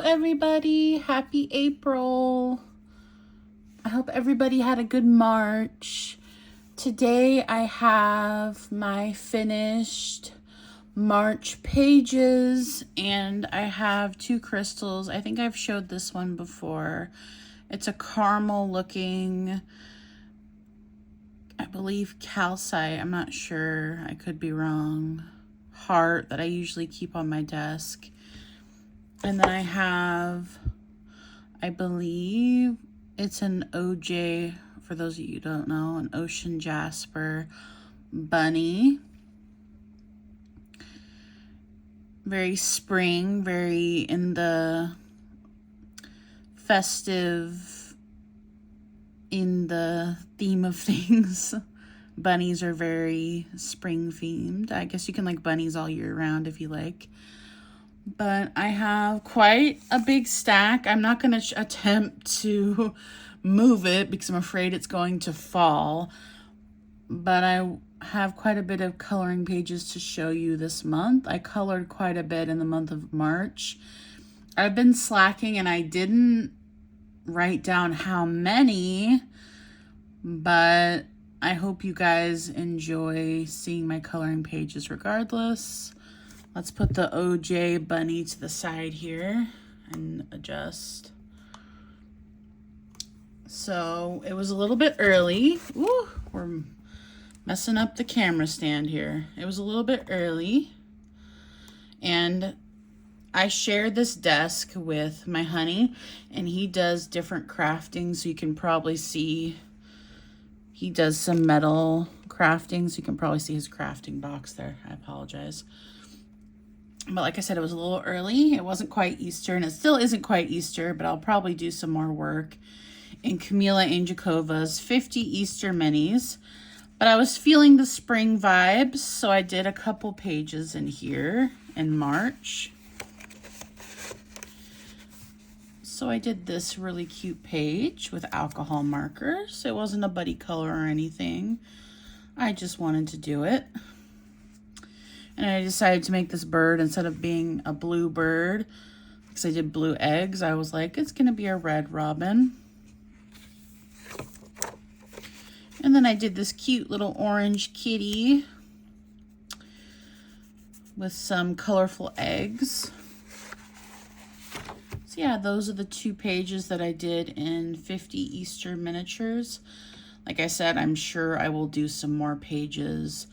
everybody. Happy April. I hope everybody had a good March. Today I have my finished March pages and I have two crystals. I think I've showed this one before. It's a caramel looking, I believe calcite, I'm not sure, I could be wrong, heart that I usually keep on my desk. And then I have, I believe it's an OJ, for those of you who don't know, an ocean jasper bunny. Very spring, very in the festive, in the theme of things. Bunnies are very spring themed. I guess you can like bunnies all year round if you like. But I have quite a big stack. I'm not going to attempt to move it because I'm afraid it's going to fall. But I have quite a bit of coloring pages to show you this month. I colored quite a bit in the month of March. I've been slacking and I didn't write down how many, but I hope you guys enjoy seeing my coloring pages regardless. Let's put the OJ bunny to the side here and adjust. So it was a little bit early. Ooh, we're messing up the camera stand here. It was a little bit early. And I shared this desk with my honey, and he does different crafting, so you can probably see he does some metal crafting, so you can probably see his crafting box there. I apologize. But like I said, it was a little early. It wasn't quite Easter, and it still isn't quite Easter, but I'll probably do some more work in Camila Angelikova's 50 Easter Minis. But I was feeling the spring vibes, so I did a couple pages in here in March. So I did this really cute page with alcohol markers. It wasn't a buddy color or anything. I just wanted to do it. And I decided to make this bird, instead of being a blue bird, because I did blue eggs, I was like, it's going to be a red robin. And then I did this cute little orange kitty with some colorful eggs. So yeah, those are the two pages that I did in 50 Easter miniatures. Like I said, I'm sure I will do some more pages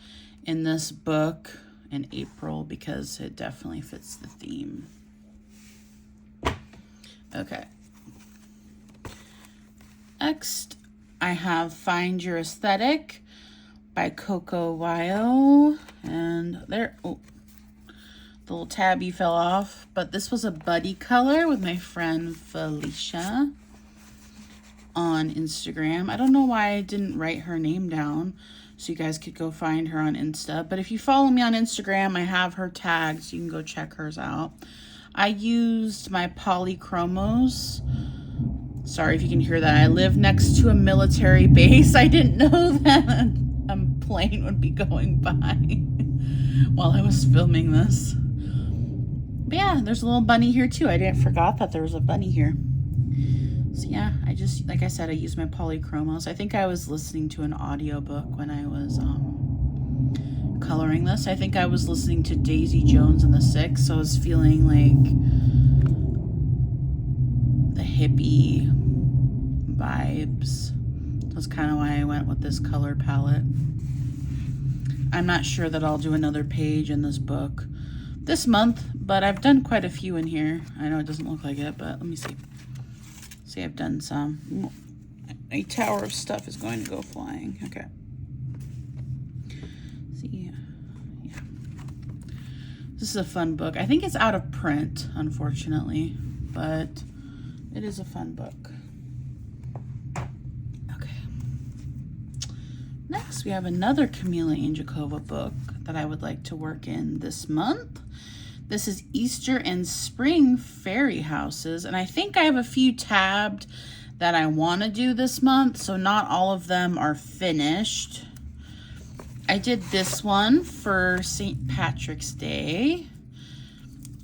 in this book in April because it definitely fits the theme. Okay. Next, I have Find Your Aesthetic by Coco Wyo. And there, oh, the little tabby fell off. But this was a buddy color with my friend Felicia on Instagram. I don't know why I didn't write her name down so you guys could go find her on Insta. But if you follow me on Instagram, I have her tagged, so you can go check hers out. I used my polychromos. Sorry if you can hear that. I live next to a military base. I didn't know that a plane would be going by while I was filming this. But yeah, there's a little bunny here too. I didn't forgot that there was a bunny here. So yeah, I just, like I said, I use my polychromos. I think I was listening to an audiobook when I was coloring this. I think I was listening to Daisy Jones and the Six, so I was feeling like the hippie vibes. That's kind of why I went with this color palette. I'm not sure that I'll do another page in this book this month, but I've done quite a few in here. I know it doesn't look like it, but let me see. See, I've done some. A tower of stuff is going to go flying. Okay. See, yeah. This is a fun book. I think it's out of print, unfortunately, but it is a fun book. Okay. Next, we have another Camila Angelkova book that I would like to work in this month. This is Easter and Spring Fairy Houses, and I think I have a few tabbed that I want to do this month, so not all of them are finished. I did this one for St. Patrick's Day.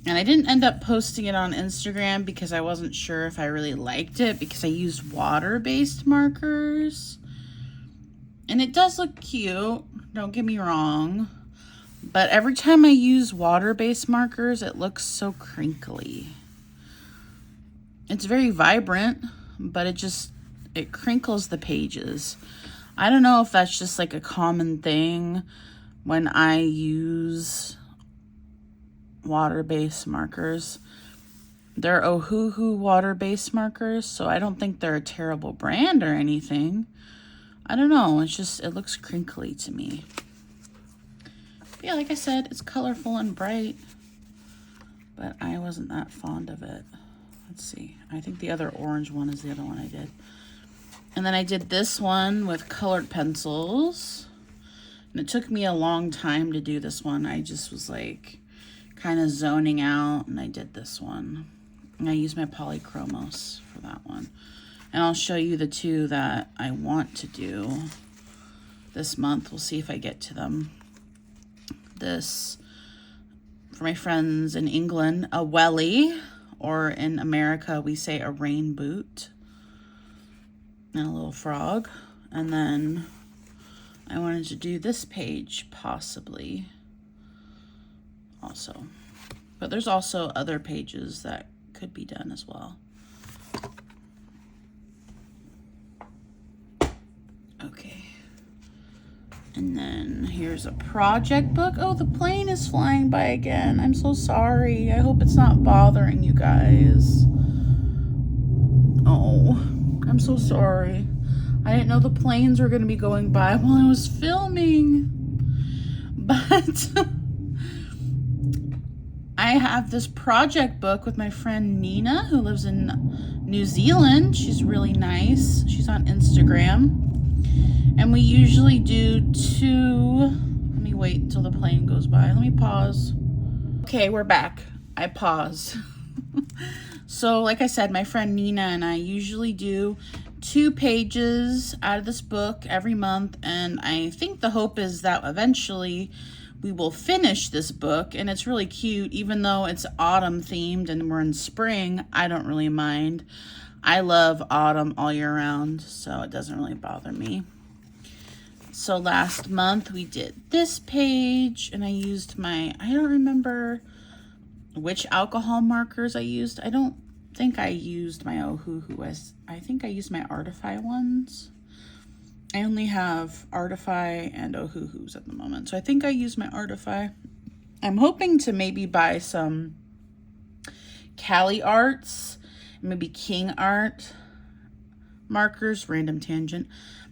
And I didn't end up posting it on Instagram because I wasn't sure if I really liked it, because I used water-based markers. And it does look cute, don't get me wrong. But every time I use water-based markers, it looks so crinkly. It's very vibrant, but it crinkles the pages. I don't know if that's just like a common thing when I use water-based markers. They're Ohuhu water-based markers, so I don't think they're a terrible brand or anything. I don't know, it looks crinkly to me. But yeah, like I said, it's colorful and bright, but I wasn't that fond of it. Let's see, I think the other orange one is the other one I did. And then I did this one with colored pencils. And it took me a long time to do this one. I just was like kind of zoning out, and I did this one. And I used my polychromos for that one. And I'll show you the two that I want to do this month. We'll see if I get to them. This, for my friends in England, a welly, or in America we say a rain boot, and a little frog. And then I wanted to do this page possibly also, but there's also other pages that could be done as well. Okay, and then here's a project book. Oh, the plane is flying by again. I'm so sorry. I hope it's not bothering you guys. Oh, I'm so sorry. I didn't know the planes were going to be going by while I was filming. But I have this project book with my friend Nina, who lives in New Zealand. She's really nice. She's on Instagram. And we usually do two. Let me wait until the plane goes by. Let me pause. Okay, we're back. I paused. So like I said, my friend Nina and I usually do 2 pages out of this book every month. And I think the hope is that eventually we will finish this book. And it's really cute, even though it's autumn themed and we're in spring. I don't really mind. I love autumn all year round, so it doesn't really bother me. So last month we did this page, and I used I don't remember which alcohol markers I used. I don't think I used my Ohuhu. I think I used my Artify ones. I only have Artify and Ohuhus at the moment, so I think I used my Artify. I'm hoping to maybe buy some Cali Arts, maybe King Art markers, random tangent.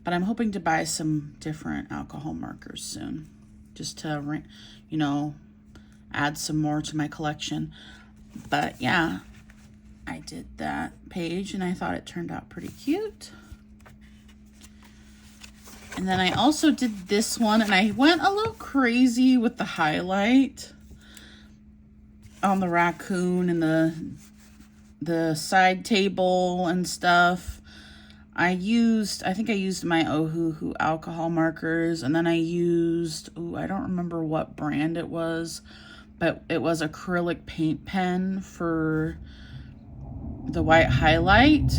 But I'm hoping to buy some different alcohol markers soon, just to, you know, add some more to my collection. But yeah, I did that page and I thought it turned out pretty cute. And then I also did this one, and I went a little crazy with the highlight on the raccoon and the side table and stuff. I think I used my Ohuhu alcohol markers, and then I used, I don't remember what brand it was, but it was acrylic paint pen for the white highlight.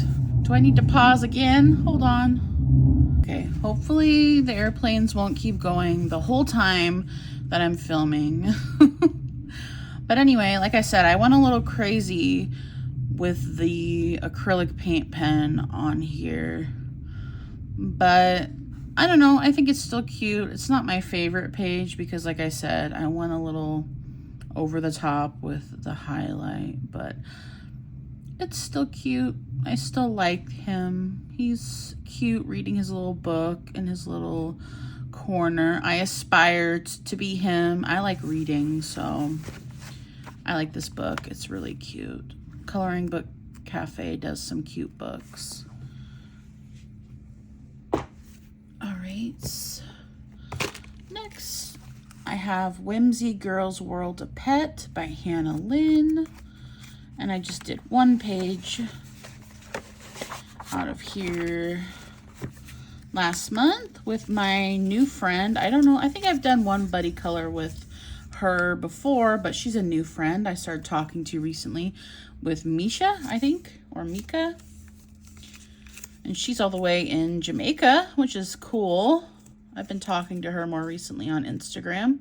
Do I need to pause again? Hold on. Okay, hopefully the airplanes won't keep going the whole time that I'm filming. But anyway, like I said, I went a little crazy with the acrylic paint pen on here, but I don't know, I think it's still cute. It's not my favorite page because, like I said, I went a little over the top with the highlight, but it's still cute. I still like him. He's cute reading his little book in his little corner. I aspire to be him. I like reading, so I like this book. It's really cute. Coloring Book Cafe does some cute books. All right. Next, I have Whimsy Girls World of Pet by Hannah Lynn. And I just did one page out of here last month with my new friend. I don't know, I think I've done one buddy color with her before, but she's a new friend I started talking to recently with Misha, I think, or Mika. And she's all the way in Jamaica, which is cool. I've been talking to her more recently on Instagram.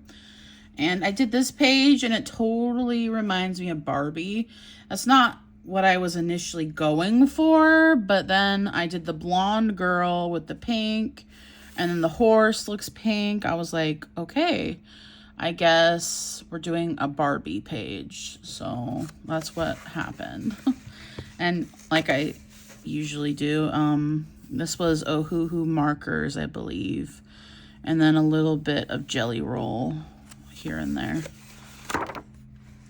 And I did this page, and it totally reminds me of Barbie. That's not what I was initially going for, but then I did the blonde girl with the pink, and then the horse looks pink. I was like, okay, I guess we're doing a Barbie page. So that's what happened. And like I usually do, this was Ohuhu markers, I believe, and then a little bit of Jelly Roll here and there.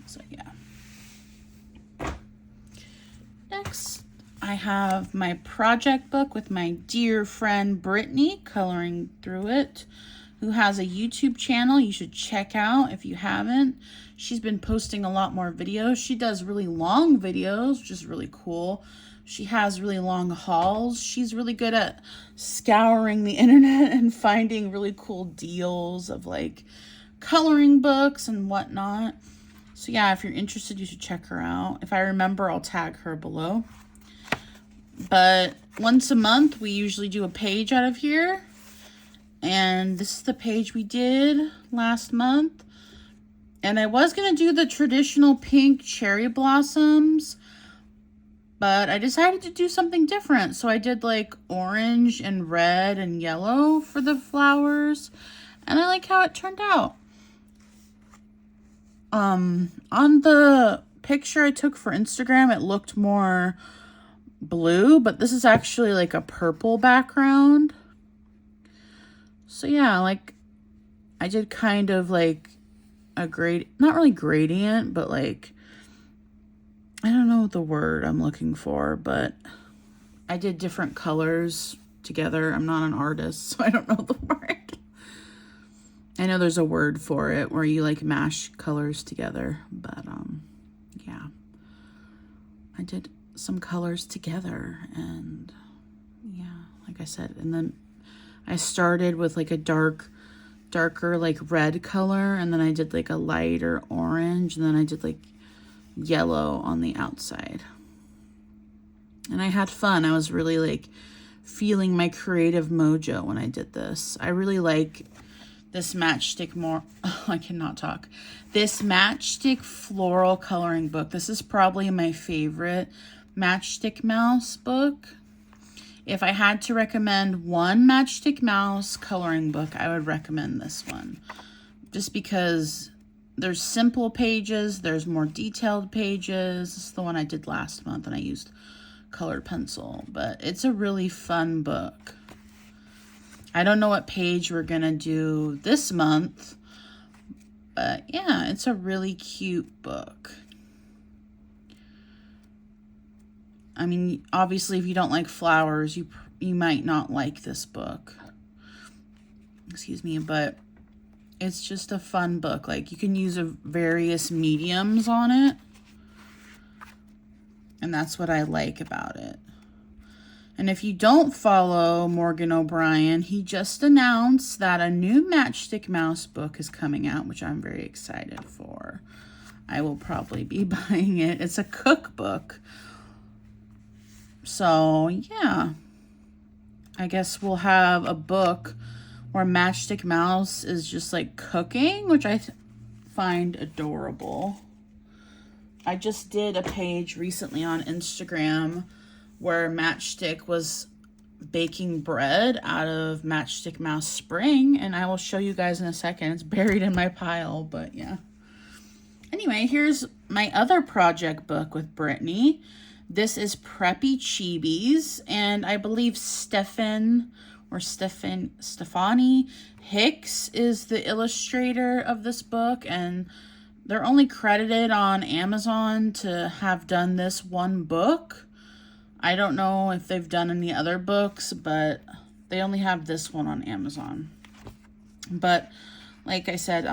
So yeah. Next, I have my project book with my dear friend Brittany coloring through it, who has a YouTube channel you should check out if you haven't. She's been posting a lot more videos. She does really long videos, which is really cool. She has really long hauls. She's really good at scouring the internet and finding really cool deals of like coloring books and whatnot. So yeah, if you're interested, you should check her out. If I remember, I'll tag her below. But once a month, we usually do a page out of here. And this is the page we did last month. And I was going to do the traditional pink cherry blossoms, but I decided to do something different. So I did like orange and red and yellow for the flowers. And I like how it turned out. On the picture I took for Instagram, it looked more blue, but this is actually like a purple background. So yeah, like I did kind of like a not really gradient, but like, I don't know the word I'm looking for, but I did different colors together. I'm not an artist, so I don't know the word. I know there's a word for it where you like mash colors together, but yeah. I did some colors together, and yeah, like I said, and then I started with like a darker like red color, and then I did like a lighter orange, and then I did like yellow on the outside. And I had fun. I was really like feeling my creative mojo when I did this. I really like this Matchstick I cannot talk. This Matchstick floral coloring book. This is probably my favorite Matchstick Mouse book. If I had to recommend one Matchstick Mouse coloring book, I would recommend this one. Just because there's simple pages, there's more detailed pages. This is the one I did last month, and I used colored pencil. But it's a really fun book. I don't know what page we're going to do this month, but yeah, it's a really cute book. I mean, obviously, if you don't like flowers, you might not like this book. Excuse me, but it's just a fun book. Like, you can use various mediums on it, and that's what I like about it. And if you don't follow Morgan O'Brien, he just announced that a new Matchstick Mouse book is coming out, which I'm very excited for. I will probably be buying it. It's a cookbook. So, yeah. I guess we'll have a book where Matchstick Mouse is just like cooking, which I find adorable. I just did a page recently on Instagram where Matchstick was baking bread out of Matchstick Mouse Spring, and I will show you guys in a second. It's buried in my pile, but yeah. Anyway, here's my other project book with Brittany. This is Preppy Chibis, and I believe Stefani Hicks is the illustrator of this book, and they're only credited on Amazon to have done this one book. I don't know if they've done any other books, but they only have this one on Amazon. But like I said,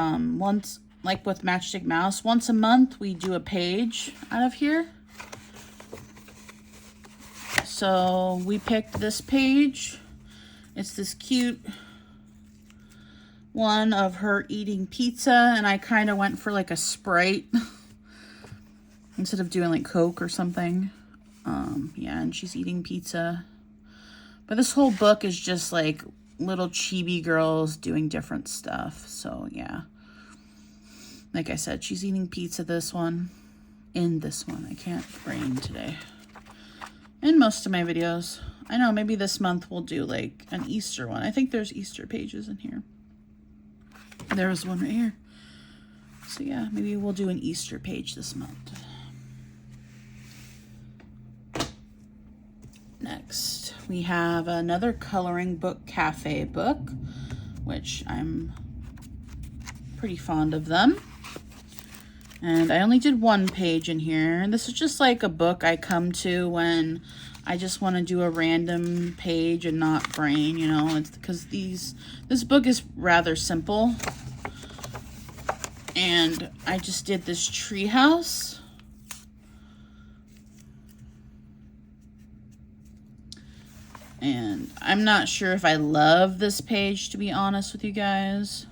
like with Matchstick Mouse, once a month we do a page out of here. So we picked this page. It's this cute one of her eating pizza, and I kind of went for like a Sprite instead of doing like Coke or something. Yeah, and she's eating pizza. But this whole book is just like little chibi girls doing different stuff. So yeah, like I said, she's eating pizza this one. In this one, I can't brain today. In most of my videos. I know, maybe this month we'll do like an Easter one. I think there's Easter pages in here. There was one right here. So yeah, maybe we'll do an Easter page this month. Next, we have another coloring book cafe book, which I'm pretty fond of them. And I only did one page in here. And this is just like a book I come to when I just want to do a random page and not brain, you know. It's because this book is rather simple. And I just did this tree house. And I'm not sure if I love this page, to be honest with you guys.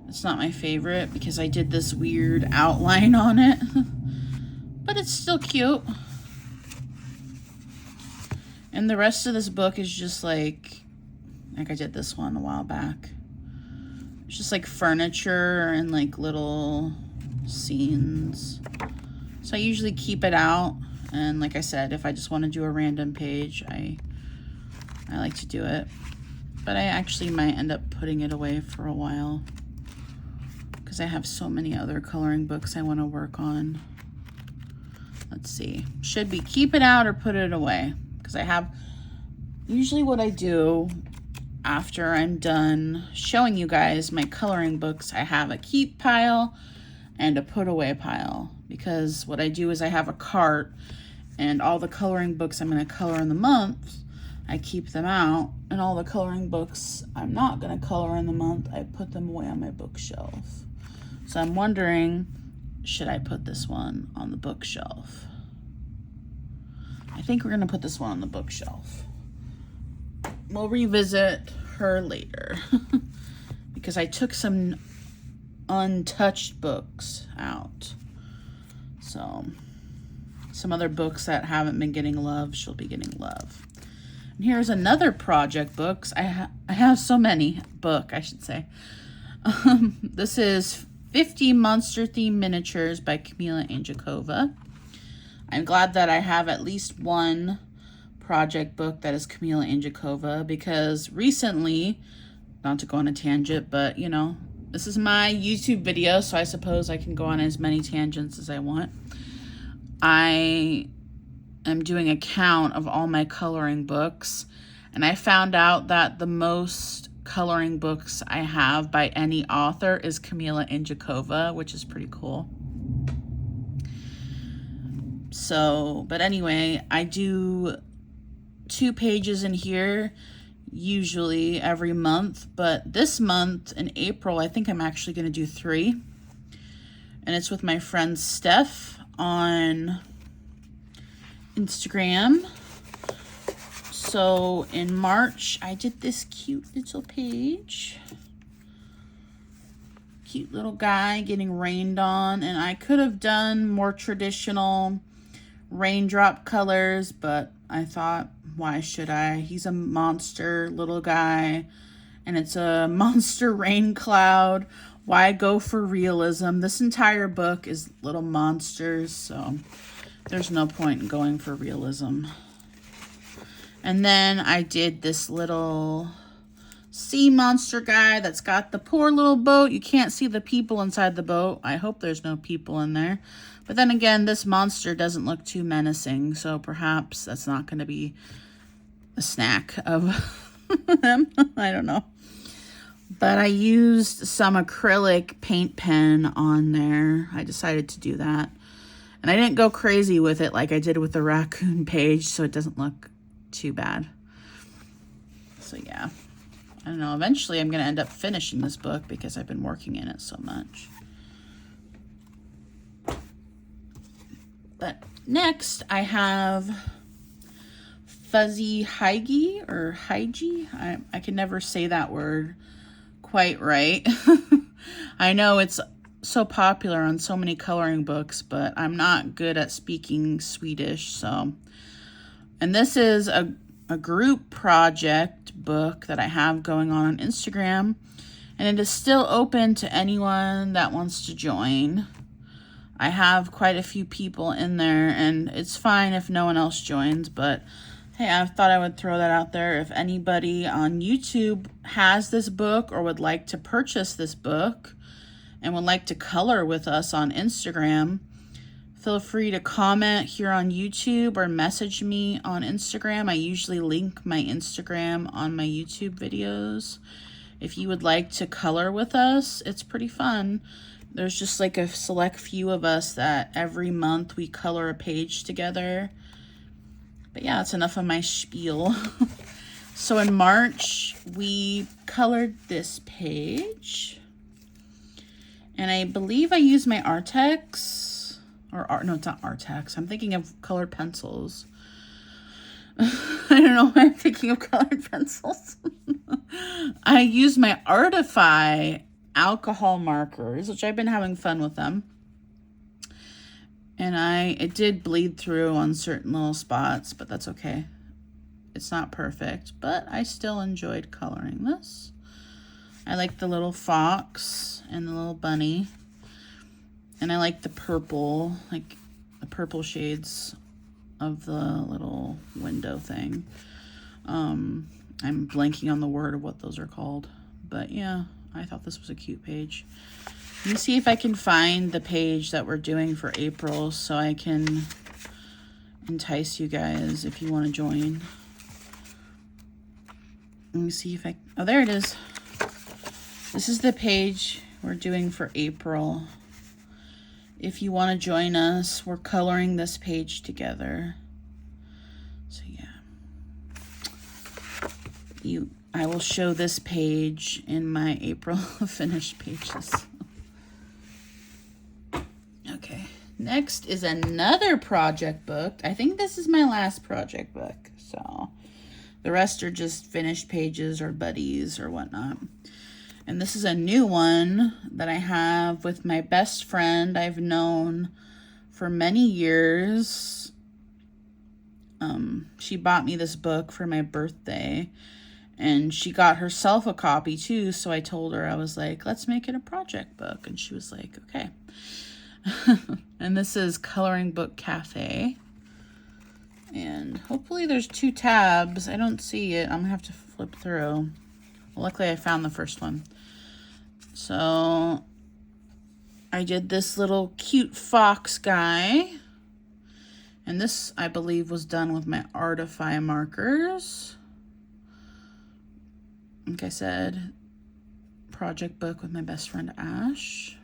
It's not my favorite because I did this weird outline on it. But it's still cute. And the rest of this book is just like I did this one a while back. It's just like furniture and like little scenes. So I usually keep it out. And like I said, if I just want to do a random page, I like to do it. But I actually might end up putting it away for a while, because I have so many other coloring books I want to work on. Let's see. Should we keep it out or put it away? Because I have, usually what I do after I'm done showing you guys my coloring books, I have a keep pile and a put away pile. Because what I do is I have a cart, and all the coloring books I'm going to color in the month, I keep them out. And all the coloring books I'm not going to color in the month, I put them away on my bookshelf. So I'm wondering, should I put this one on the bookshelf? I think we're going to put this one on the bookshelf. We'll revisit her later. Because I took some untouched books out. So some other books that haven't been getting love, she'll be getting love. And here's another project books. I have so many I should say. This is 50 Monster Theme Miniatures by Camila Anjakova. I'm glad that I have at least one project book that is Camila Anjakova, because recently, not to go on a tangent, but you know, this is my YouTube video, so I suppose I can go on as many tangents as I want. I am doing a count of all my coloring books, and I found out that the most coloring books I have by any author is Camila Anjakova, which is pretty cool. So, but anyway, I do 2 pages in here usually every month, but this month in April, I think I'm actually going to do 3. And it's with my friend Steph on Instagram. So in March, I did this cute little page. Cute little guy getting rained on. And I could have done more traditional raindrop colors, but I thought, why should I? He's a monster little guy, and it's a monster rain cloud. Why go for realism? This entire book is little monsters, so there's no point in going for realism. And then I did this little sea monster guy that's got the poor little boat. You can't see the people inside the boat. I hope there's no people in there. But then again, this monster doesn't look too menacing, so perhaps that's not going to be a snack of them. I don't know. But I used some acrylic paint pen on there. I decided to do that. And I didn't go crazy with it like I did with the raccoon page, so it doesn't look too bad. So yeah. I don't know. Eventually I'm going to end up finishing this book because I've been working in it so much. But next I have Fuzzy Hygge or Hygge. I can never say that word quite right. I know it's so popular on so many coloring books, but I'm not good at speaking Swedish, so. And this is a group project book that I have going on Instagram, and it is still open to anyone that wants to join. I have quite a few people in there, and it's fine if no one else joins, but hey, I thought I would throw that out there. If anybody on YouTube has this book or would like to purchase this book and would like to color with us on Instagram, feel free to comment here on YouTube or message me on Instagram. I usually link my Instagram on my YouTube videos. If you would like to color with us, it's pretty fun. There's just like a select few of us that every month we color a page together. But yeah, that's enough of my spiel. So in March, we colored this page. And I believe I used my Artex. No, it's not Artex. I'm thinking of colored pencils. I don't know why I'm thinking of colored pencils. I used my Artify alcohol markers, which I've been having fun with them. And it did bleed through on certain little spots, but that's okay. It's not perfect, but I still enjoyed coloring this. I like the little fox and the little bunny. And I like the purple, like the purple shades of the little window thing. I'm blanking on the word of what those are called. But yeah, I thought this was a cute page. Let me see if I can find the page that we're doing for April so I can entice you guys if you want to join. Let me see if oh, there it is. This is the page we're doing for April. If you want to join us, we're coloring this page together. So yeah. I will show this page in my April finished pages. Okay, next is another project book. I think this is my last project book, so the rest are just finished pages or buddies or whatnot. And this is a new one that I have with my best friend I've known for many years. She bought me this book for my birthday, and she got herself a copy too, so I told her, I was like, let's make it a project book. And she was like, okay. And this is Coloring Book Cafe. And hopefully there's 2 tabs. I don't see it. I'm gonna have to flip through. Well, luckily I found the first one. So I did this little cute fox guy. And this, I believe, was done with my Artify markers. Like I said, project book with my best friend Ash.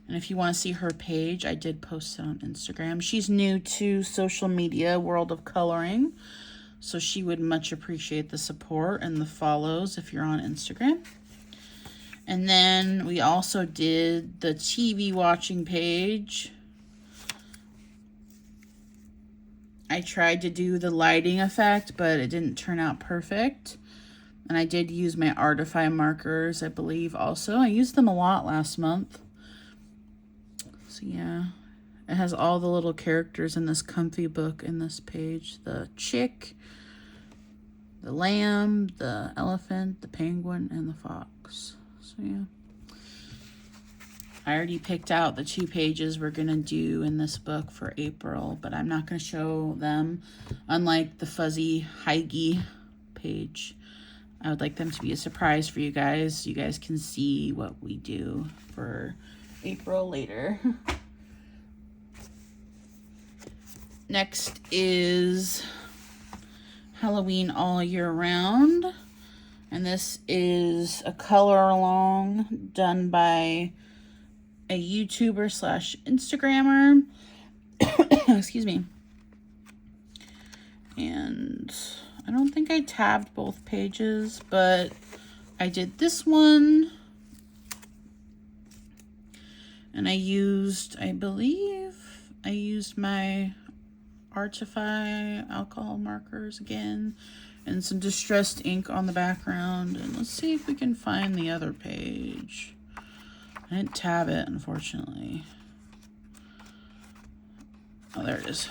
And if you want to see her page, I did post it on Instagram. She's new to social media, world of coloring. So she would much appreciate the support and the follows if you're on Instagram. And then we also did the TV watching page. I tried to do the lighting effect, but it didn't turn out perfect. And I did use my Artify markers, I believe, also. I used them a lot last month. So yeah, it has all the little characters in this comfy book in this page. The chick, the lamb, the elephant, the penguin, and the fox. So yeah. I already picked out the 2 pages we're going to do in this book for April, but I'm not going to show them. Unlike the fuzzy Hygge page, I would like them to be a surprise for you guys. You guys can see what we do for April later. Next is Halloween All Year Round. And this is a color along done by a YouTuber slash Instagrammer. Excuse me. And I don't think I tabbed both pages, but I did this one. And I believe I used my Artify alcohol markers again. And some distressed ink on the background. And let's see if we can find the other page. I didn't tab it, unfortunately. Oh, there it is.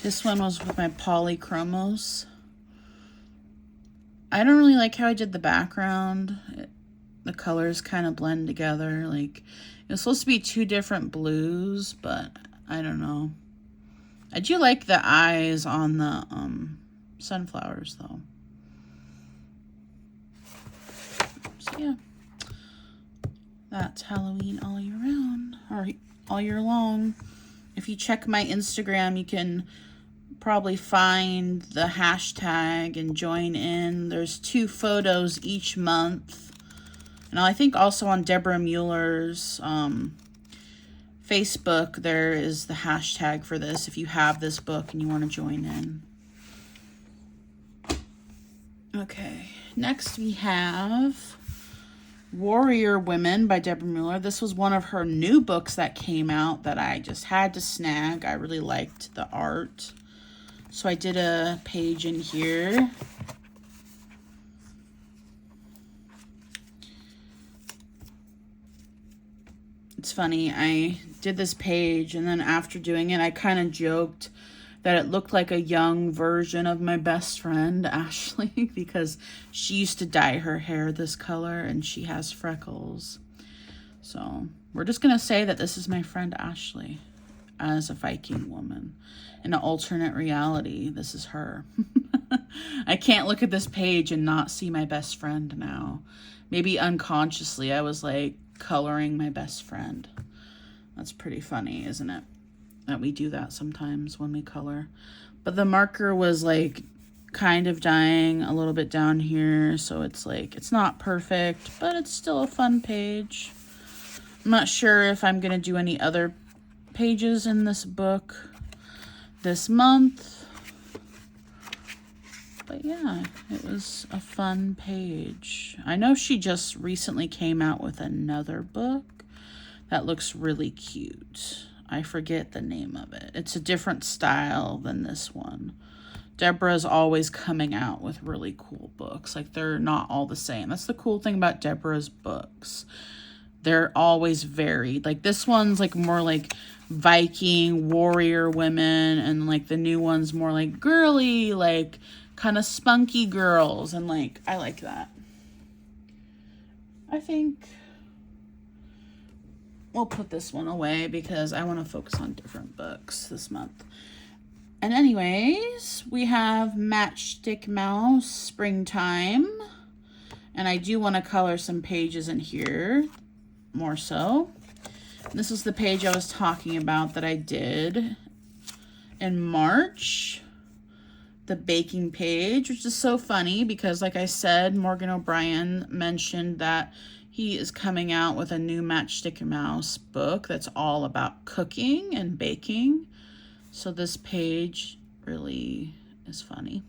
This one was with my polychromos. I don't really like how I did the background. The colors kind of blend together. Like, it was supposed to be two different blues, but I don't know. I do like the eyes on the sunflowers, though. So, yeah. That's Halloween all year round, or all year long. If you check my Instagram, you can probably find the hashtag and join in. There's 2 photos each month. And I think also on Deborah Mueller's Facebook, there is the hashtag for this if you have this book and you want to join in. Okay, next we have Warrior Women by Deborah Mueller. This was one of her new books that came out that I just had to snag. I really liked the art. So I did a page in here. It's funny, I did this page and then after doing it, I kind of joked that it looked like a young version of my best friend, Ashley, because she used to dye her hair this color and she has freckles. So we're just going to say that this is my friend Ashley as a Viking woman. In an alternate reality, this is her. I can't look at this page and not see my best friend now. Maybe unconsciously I was like coloring my best friend. That's pretty funny, isn't it? That we do that sometimes when we color. But the marker was like kind of dying a little bit down here, so it's like it's not perfect, but it's still a fun page. I'm not sure if I'm gonna do any other pages in this book this month, but yeah, it was a fun page. I know she just recently came out with another book that looks really cute. I forget the name of it. It's a different style than this one. Deborah's always coming out with really cool books. Like, they're not all the same. That's the cool thing about Deborah's books. They're always varied. Like, this one's like more like Viking warrior women, and like the new one's more like girly, like kind of spunky girls, and like I like that. I think we'll put this one away because I want to focus on different books this month. And anyways, we have Matchstick Mouse Springtime, and I do want to color some pages in here more so. This is the page I was talking about that I did in March, the baking page, which is so funny because, like I said, Morgan O'Brien mentioned that he is coming out with a new Matchstick Mouse book that's all about cooking and baking. So this page really is funny.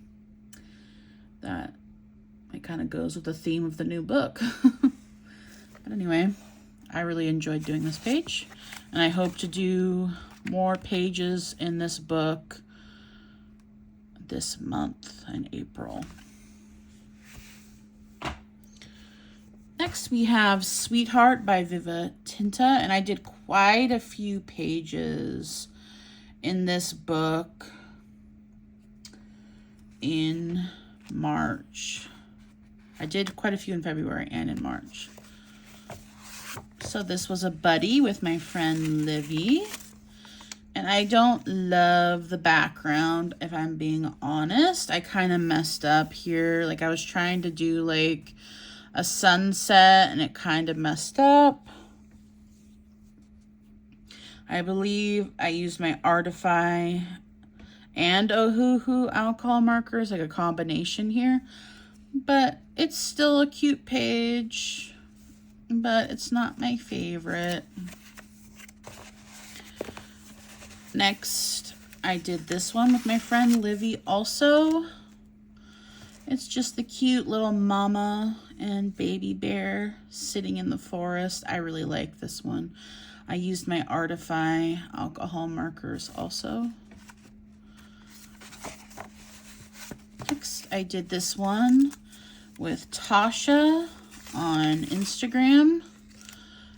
That it kind of goes with the theme of the new book. But anyway, I really enjoyed doing this page, and I hope to do more pages in this book this month in April. Next we have Sweetheart by Viva Tinta, and I did quite a few pages in this book in March. I did quite a few in February and in March. So this was a buddy with my friend Livy. And I don't love the background, if I'm being honest. I kind of messed up here. Like, I was trying to do like a sunset and it kind of messed up. I believe I used my Artify and Ohuhu alcohol markers, like a combination here. But it's still a cute page, but it's not my favorite. Next, I did this one with my friend Livy also. It's just the cute little mama and baby bear sitting in the forest. I really like this one. I used my Artify alcohol markers also. Next, I did this one with Tasha on Instagram.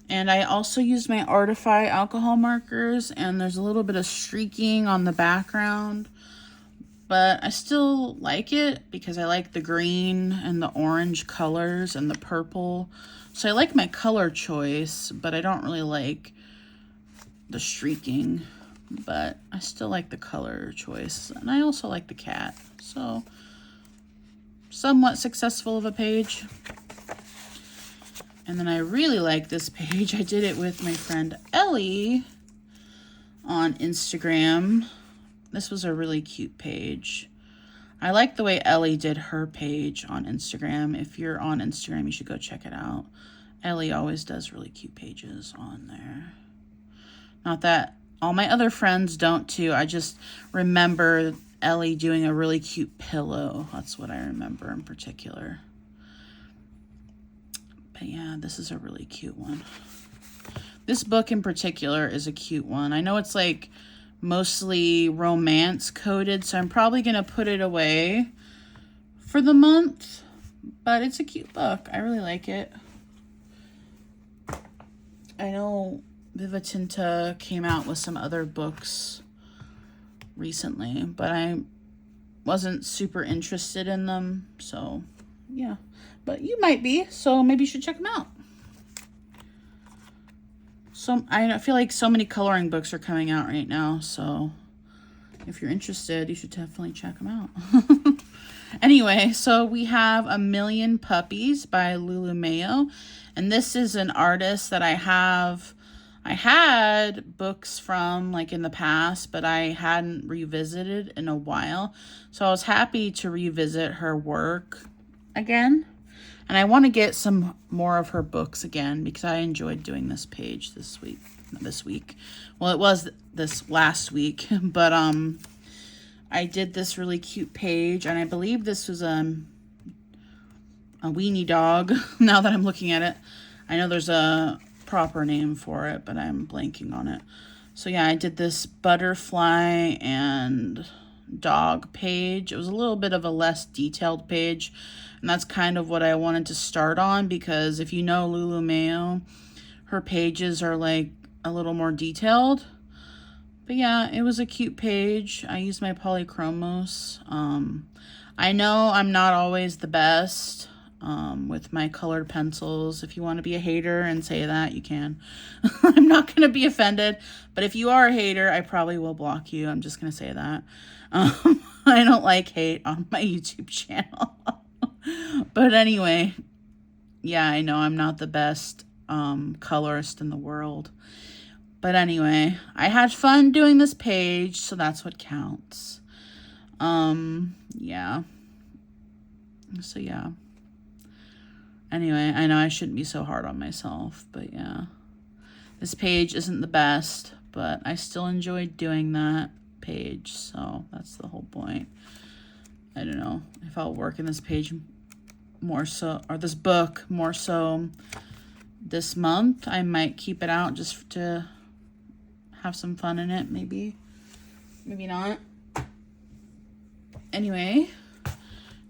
And I also used my Artify alcohol markers, and there's a little bit of streaking on the background. But I still like it because I like the green and the orange colors and the purple. So I like my color choice, but I don't really like the streaking. But I still like the color choice. And I also like the cat. So somewhat successful of a page. And then I really like this page. I did it with my friend Ellie on Instagram. This was a really cute page. I like the way Ellie did her page on Instagram. If you're on Instagram, you should go check it out. Ellie always does really cute pages on there. Not that all my other friends don't too. I just remember Ellie doing a really cute pillow. That's what I remember in particular. But yeah, this is a really cute one. This book in particular is a cute one. I know it's like mostly romance coded, so I'm probably going to put it away for the month, but it's a cute book. I really like it. I know Viva Tinta came out with some other books recently, but I wasn't super interested in them, so yeah. But you might be, so maybe you should check them out. So I feel like so many coloring books are coming out right now, so if you're interested, you should definitely check them out. Anyway, so we have A Million Puppies by Lulu Mayo, and this is an artist that I had books from like in the past, but I hadn't revisited in a while, so I was happy to revisit her work again. And I want to get some more of her books again because I enjoyed doing this page this week. Well, it was this last week, but I did this really cute page, and I believe this was a weenie dog. Now that I'm looking at it, I know there's a proper name for it, but I'm blanking on it. So yeah, I did this butterfly and dog page. It was a little bit of a less detailed page, and that's kind of what I wanted to start on, because if you know Lulu Mayo, her pages are like a little more detailed. But yeah, it was a cute page. I used my polychromos. I know I'm not always the best with my colored pencils. If you want to be a hater and say that, you can. I'm not going to be offended, but if you are a hater, I probably will block you. I'm just going to say that. I don't like hate on my YouTube channel. But anyway, yeah, I know I'm not the best colorist in the world. But anyway, I had fun doing this page, so that's what counts. Yeah. So yeah. Anyway, I know I shouldn't be so hard on myself, but yeah. This page isn't the best, but I still enjoyed doing that page, so that's the whole point. I don't know if I'll work in this page more so, or this book more so this month. I might keep it out just to have some fun in it, maybe not. Anyway,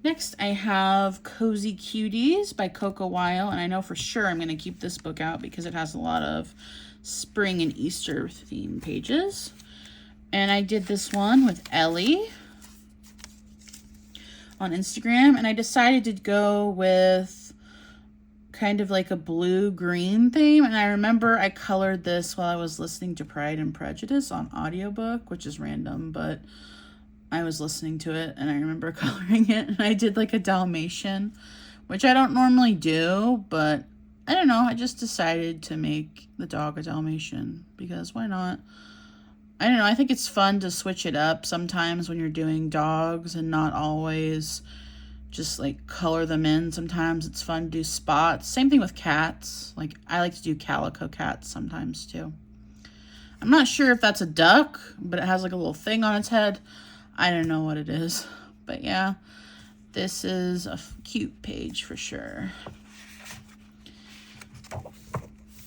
next I have Cozy Cuties by Coco Weil, and I know for sure I'm going to keep this book out because it has a lot of spring and Easter theme pages. And I did this one with Ellie on Instagram, and I decided to go with kind of like a blue-green theme. And I remember I colored this while I was listening to Pride and Prejudice on audiobook, which is random, but I was listening to it and I remember coloring it. And I did like a Dalmatian, which I don't normally do, but I don't know. I just decided to make the dog a Dalmatian because why not? I don't know. I think it's fun to switch it up sometimes when you're doing dogs and not always just like color them in. Sometimes it's fun to do spots. Same thing with cats. Like I like to do calico cats sometimes too. I'm not sure if that's a duck, but it has like a little thing on its head. I don't know what it is, but yeah, this is a cute page for sure.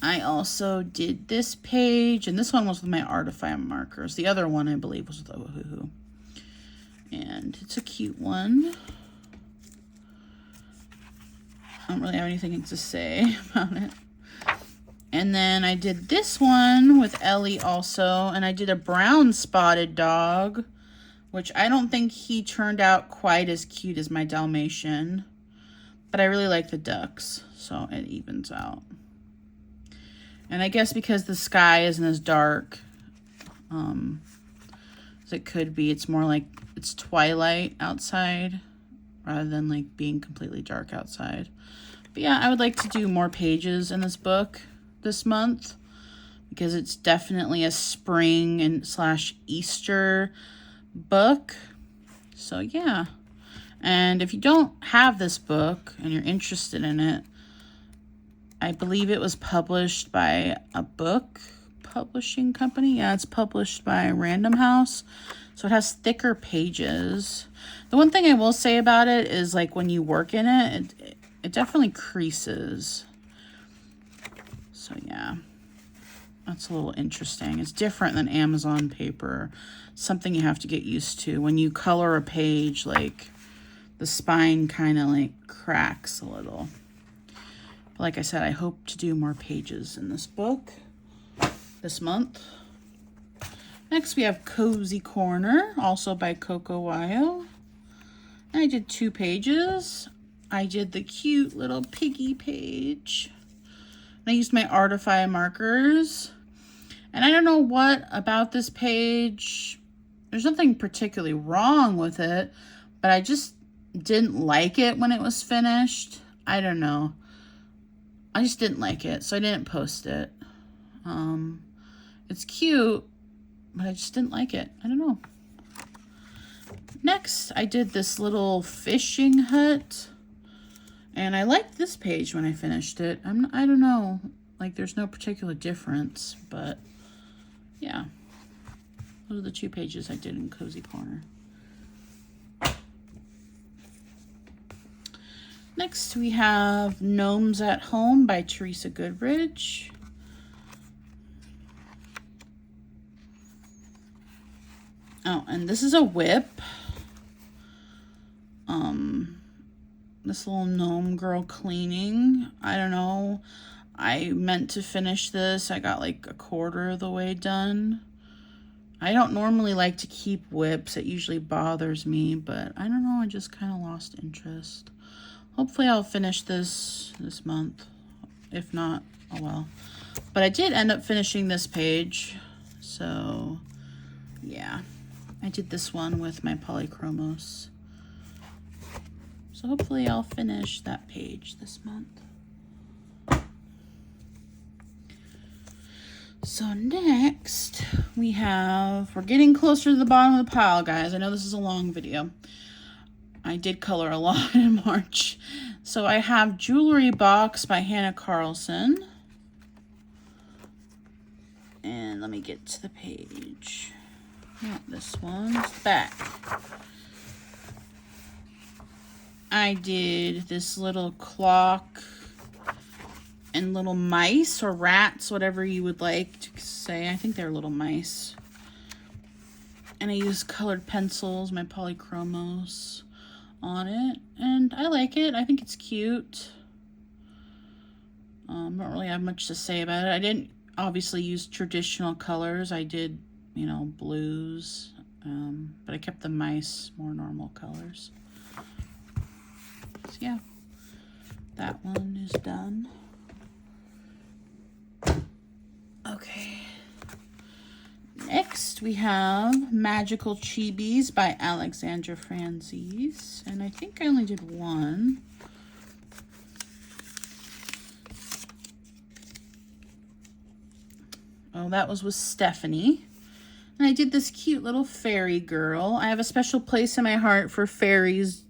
I also did this page, and this one was with my Artify markers. The other one, I believe, was with Ohuhu. And it's a cute one. I don't really have anything to say about it. And then I did this one with Ellie also, and I did a brown spotted dog, which I don't think he turned out quite as cute as my Dalmatian, but I really like the ducks, so it evens out. And I guess because the sky isn't as dark as it could be, it's more like it's twilight outside rather than like being completely dark outside. But yeah, I would like to do more pages in this book this month because it's definitely a spring and / Easter book. So yeah. And if you don't have this book and you're interested in it, I believe it was published by a book publishing company. Yeah, it's published by Random House. So it has thicker pages. The one thing I will say about it is like when you work in it, it definitely creases. So yeah, that's a little interesting. It's different than Amazon paper. Something you have to get used to. When you color a page, like the spine kind of like cracks a little. But like I said, I hope to do more pages in this book this month. Next we have Cozy Corner, also by Coco Wyo. And I did 2 pages. I did the cute little piggy page. I used my Artify markers. And I don't know what about this page. There's nothing particularly wrong with it, but I just didn't like it when it was finished. I don't know. I just didn't like it, so I didn't post it. It's cute, but I just didn't like it. I don't know. Next, I did this little fishing hut. And I liked this page when I finished it. I don't know. Like, there's no particular difference, but yeah. Those are the 2 pages I did in Cozy Corner. Next, we have Gnomes at Home by Teresa Goodrich. Oh, and this is a whip. This little gnome girl cleaning. I don't know. I meant to finish this. I got like a quarter of the way done. I don't normally like to keep whips. It usually bothers me, but I don't know. I just kind of lost interest. Hopefully I'll finish this month. If not, oh well. But I did end up finishing this page. So, yeah. I did this one with my Polychromos. So hopefully I'll finish that page this month. So next we're getting closer to the bottom of the pile, guys. I know this is a long video. I did color a lot in March. So I have Jewelry Box by Hannah Carlson. And let me get to the page. Not this one, it's back. I did this little clock and little mice or rats, whatever you would like to say. I think they're little mice. And I used colored pencils, my Polychromos, on it. And I like it. I think it's cute. Don't really have much to say about it. I didn't obviously use traditional colors. I did, you know, blues. But I kept the mice more normal colors. So yeah, that one is done. Okay. Next we have Magical Chibis by Alexandra Franzese. And I think I only did one. Oh, that was with Stephanie. And I did this cute little fairy girl. I have a special place in my heart for fairies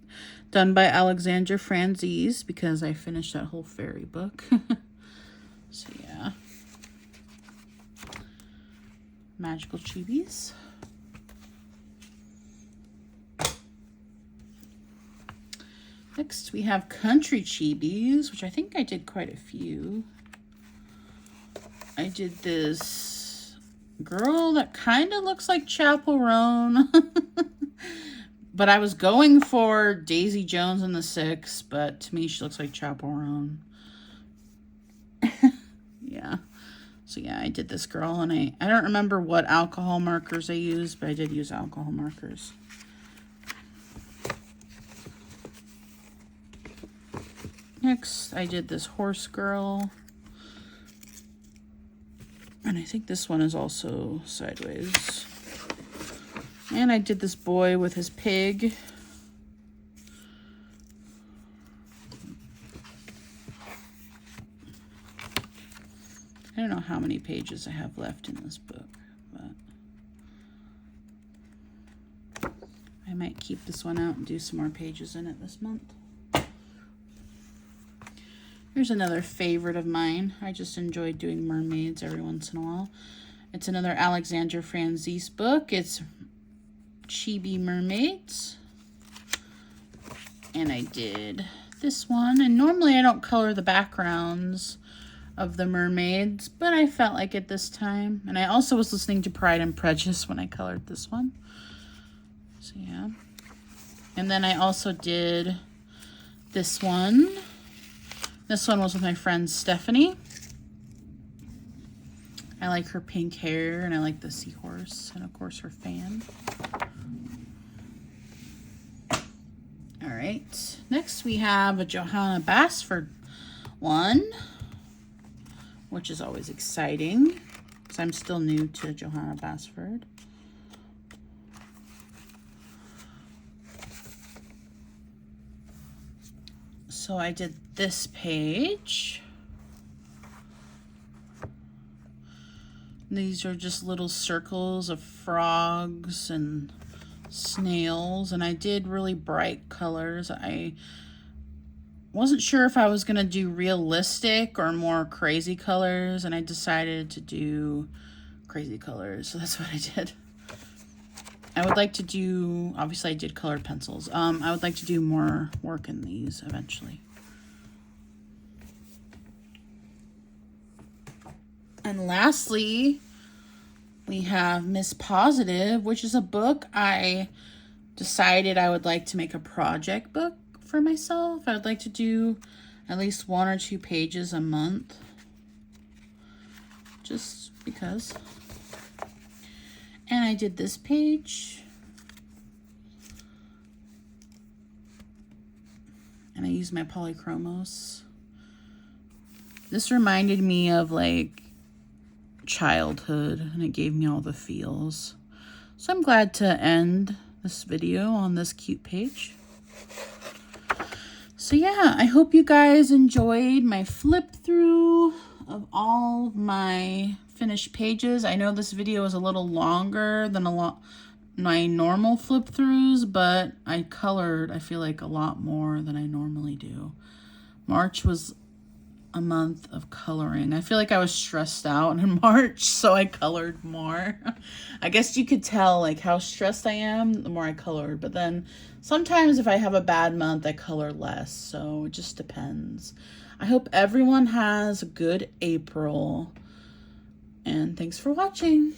done by Alexandra Franzese because I finished that whole fairy book. So yeah. Magical Chibis. Next we have Country Chibis, which I think I did quite a few. I did this girl that kind of looks like Chapel Roan, But I was going for Daisy Jones in the 6, but to me she looks like Chaperone. Yeah. So yeah, I did this girl, and I don't remember what alcohol markers I used, but I did use alcohol markers. Next, I did this horse girl. And I think this one is also sideways. And I did this boy with his pig. I don't know how many pages I have left in this book, but I might keep this one out and do some more pages in it this month. Here's another favorite of mine. I just enjoy doing mermaids every once in a while. It's another Alexandra Franzese book. It's Chibi Mermaids. And I did this one. And normally I don't color the backgrounds of the mermaids, but I felt like it this time. And I also was listening to Pride and Prejudice when I colored this one. So yeah. And then I also did this one. This one was with my friend Stephanie. I like her pink hair, and I like the seahorse, and of course her fan. All right, next we have a Johanna Basford one, which is always exciting, because I'm still new to Johanna Basford. So I did this page. These are just little circles of frogs and snails, and I did really bright colors. I wasn't sure if I was going to do realistic or more crazy colors, and I decided to do crazy colors, so that's what I did. I would like to do, obviously I did colored pencils. I would like to do more work in these eventually. And lastly, we have Miss Positive, which is a book I decided I would like to make a project book for myself. I would like to do at least 1 or 2 pages a month. Just because. And I did this page. And I used my polychromos. This reminded me of like childhood, and it gave me all the feels. So I'm glad to end this video on this cute page. So yeah, I hope you guys enjoyed my flip through of all of my finished pages. I know this video is a little longer than my normal flip throughs, but I colored, I feel like, a lot more than I normally do. March was a month of coloring. I feel like I was stressed out in March, so I colored more. I guess you could tell like how stressed I am the more I colored, but then sometimes if I have a bad month, I color less, so it just depends. I hope everyone has a good April, and thanks for watching.